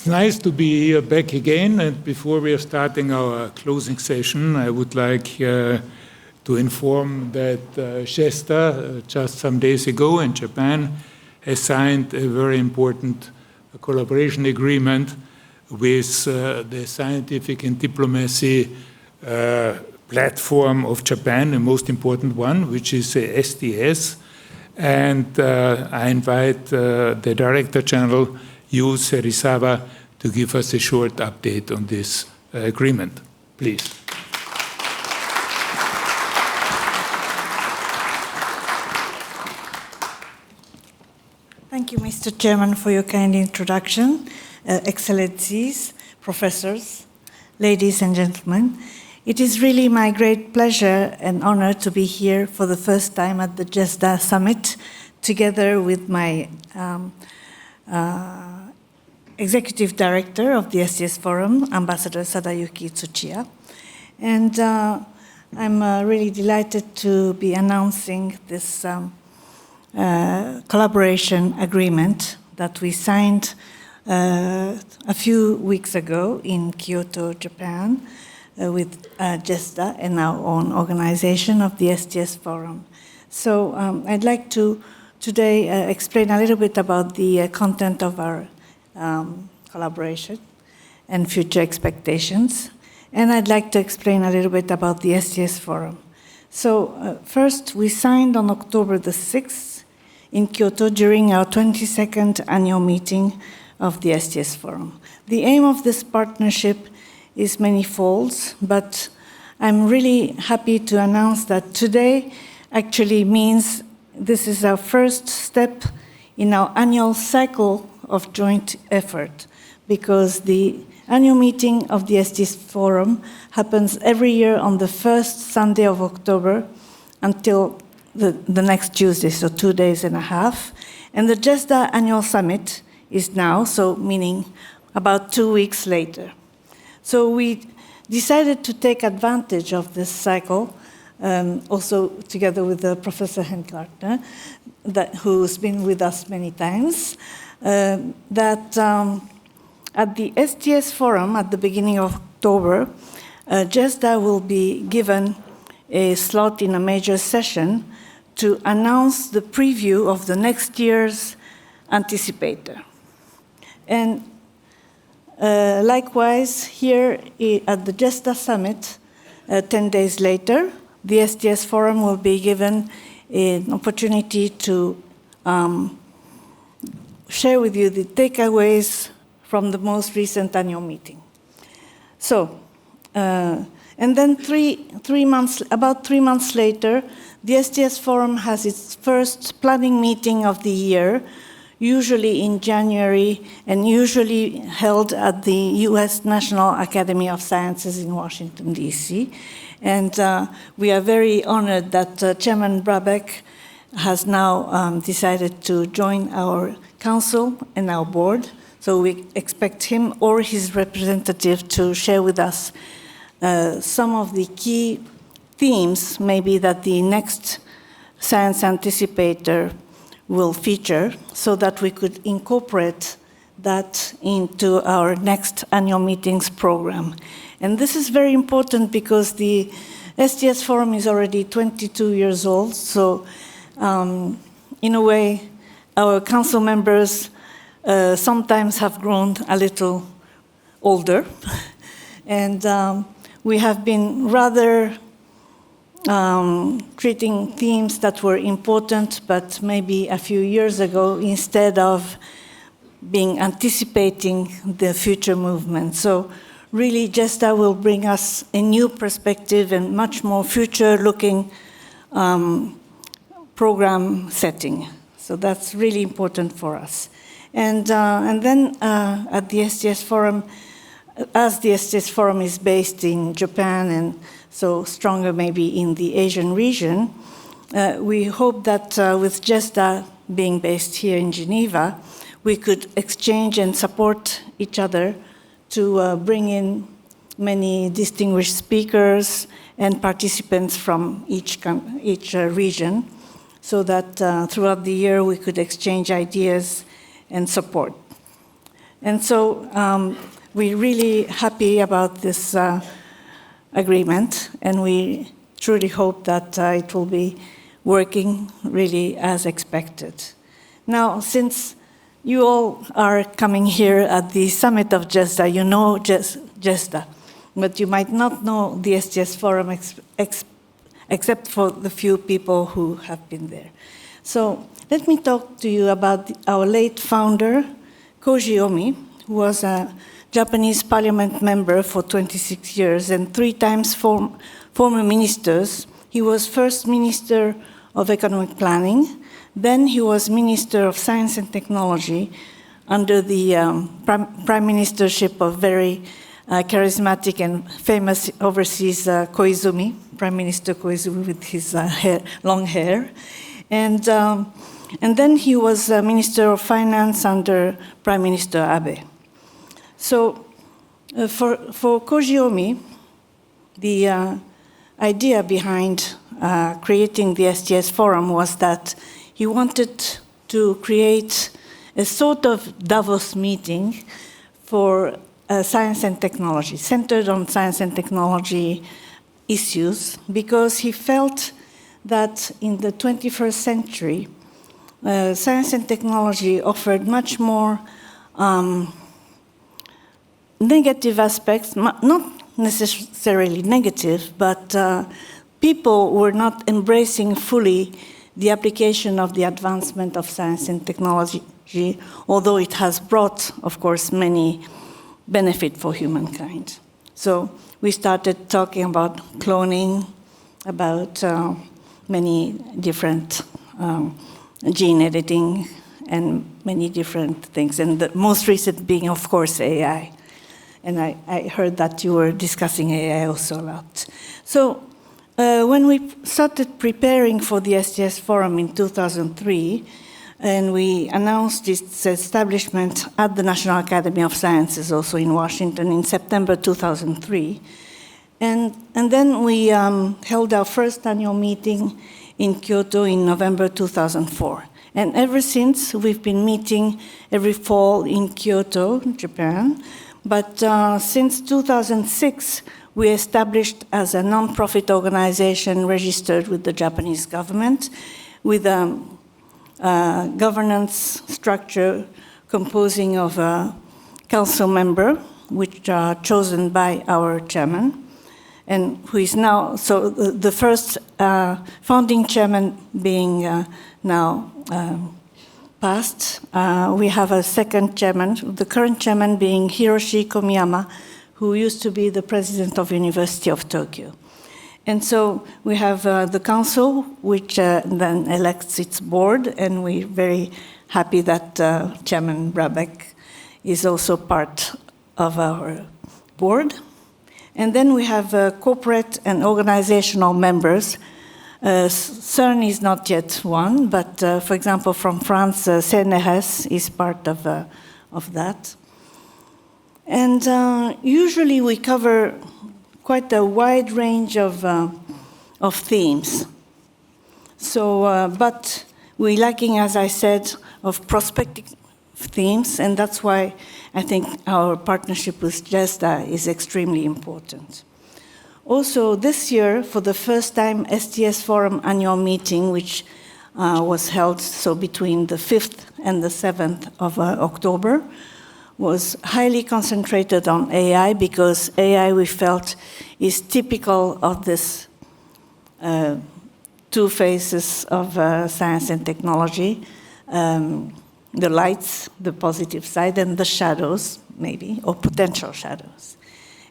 It's nice to be here back again, and before we are starting our closing session, I would like to inform that GESDA, just some days ago in Japan, has signed a very important collaboration agreement with the scientific and diplomacy platform of Japan, the most important one, which is the STS. And I invite the Director General, Serizawa, to give us a short update on this agreement. Please. Thank you, Mr. Chairman, for your kind introduction. Excellencies, professors, ladies and gentlemen, it is really my great pleasure and honor to be here for the first time at the GESDA Summit, together with my Executive Director of the STS Forum, Ambassador Sadayuki Tsuchiya. And I'm really delighted to be announcing this collaboration agreement that we signed a few weeks ago in Kyoto, Japan, with GESDA and our own organization of the STS Forum. So I'd like to today explain a little bit about the content of our collaboration and future expectations. And I'd like to explain a little bit about the STS Forum. So first, we signed on October the 6th in Kyoto during our 22nd annual meeting of the STS Forum. The aim of this partnership is manifold, but I'm really happy to announce that today actually means this is our first step in our annual cycle of joint effort, because the annual meeting of the STS Forum happens every year on the first Sunday of October until the next Tuesday, so 2.5 days. And the GESDA Annual Summit is now, so meaning about 2 weeks later. So we decided to take advantage of this cycle, also together with Professor Hengartner, who's been with us many times, that at the STS Forum at the beginning of October, GESDA will be given a slot in a major session to announce the preview of the next year's anticipator. And likewise, here at the GESDA Summit, 10 days later, the STS Forum will be given an opportunity to share with you the takeaways from the most recent annual meeting. So, and then about 3 months later, the STS Forum has its first planning meeting of the year, usually in January, and usually held at the US National Academy of Sciences in Washington, D.C. And we are very honored that Chairman Brabeck has now decided to join our council and our board. So we expect him or his representative to share with us some of the key themes, maybe that the next Science Anticipator will feature, so that we could incorporate that into our next annual meetings program. And this is very important because the STS Forum is already 22 years old, so in a way, our council members sometimes have grown a little older, and we have been rather treating themes that were important, but maybe a few years ago, instead of being anticipating the future movement. So really, GESDA will bring us a new perspective and much more future-looking program setting. So that's really important for us. And then at the STS Forum, as the STS Forum is based in Japan and so stronger maybe in the Asian region, we hope that with GESDA being based here in Geneva, we could exchange and support each other to bring in many distinguished speakers and participants from each region, so that throughout the year we could exchange ideas and support. And so we're really happy about this agreement, and we truly hope that it will be working really as expected. Now, since you all are coming here at the summit of GESDA, you know GESDA, but you might not know the STS Forum except for the few people who have been there. So let me talk to you about our late founder, Koji Omi, who was a Japanese parliament member for 26 years and 3 times former ministers. He was first Minister of Economic Planning, then he was Minister of Science and Technology under the prime ministership of very charismatic and famous overseas Koizumi, Prime Minister Koizumi with his long hair. And then he was Minister of Finance under Prime Minister Abe. So for Koji Omi, the idea behind creating the STS Forum was that he wanted to create a sort of Davos meeting for science and technology, centered on science and technology issues, because he felt that in the 21st century, science and technology offered much more negative aspects, not necessarily negative, but people were not embracing fully the application of the advancement of science and technology, although it has brought, of course, many benefits for humankind. So we started talking about cloning, about many different gene editing, and many different things, and the most recent being, of course, AI. And I heard that you were discussing AI also a lot. So when we started preparing for the STS Forum in 2003, and we announced its establishment at the National Academy of Sciences, also in Washington, in September 2003. And then we held our first annual meeting in Kyoto in November 2004. And ever since, we've been meeting every fall in Kyoto, Japan. But since 2006, we established as a non-profit organization registered with the Japanese government, with a governance structure composing of a council member, which are chosen by our chairman, and who is now, so the first founding chairman being now passed. We have a second chairman, the current chairman being Hiroshi Komiyama, who used to be the president of University of Tokyo. And so we have the council, which then elects its board, and we're very happy that Chairman Brabeck is also part of our board. And then we have corporate and organizational members. CERN is not yet one, but for example, from France, CNRS is part of that. And usually we cover quite a wide range of themes. So, but we're lacking, as I said, of prospective themes, and that's why I think our partnership with GESDA is extremely important. Also, this year, for the first time, STS Forum annual meeting, which was held so between the 5th and the 7th of October, was highly concentrated on AI, because AI, we felt, is typical of this two phases of science and technology, the lights, the positive side, and the shadows, maybe, or potential shadows.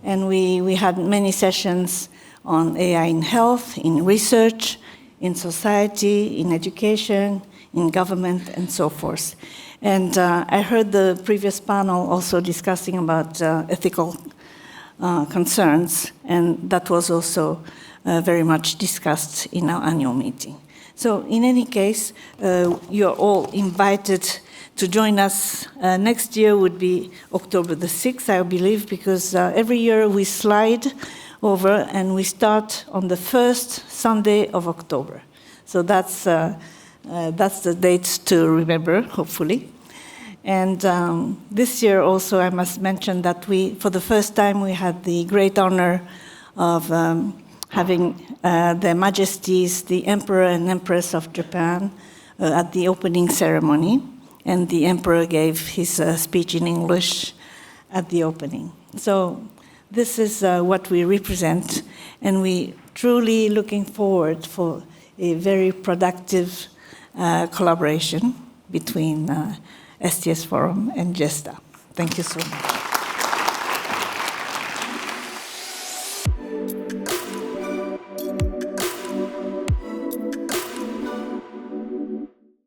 And we had many sessions on AI in health, in research, in society, in education, in government, and so forth. And I heard the previous panel also discussing about ethical concerns, and that was also very much discussed in our annual meeting. So in any case, you're all invited to join us. Next year would be October the 6th, I believe, because every year we slide over and we start on the first Sunday of October. So that's the date to remember, hopefully. And this year also, I must mention that for the first time, we had the great honor of having Their Majesties, the Emperor and Empress of Japan, at the opening ceremony. And the Emperor gave his speech in English at the opening. So this is what we represent, and we truly looking forward for a very productive collaboration between STS Forum and GESDA. Thank you so much.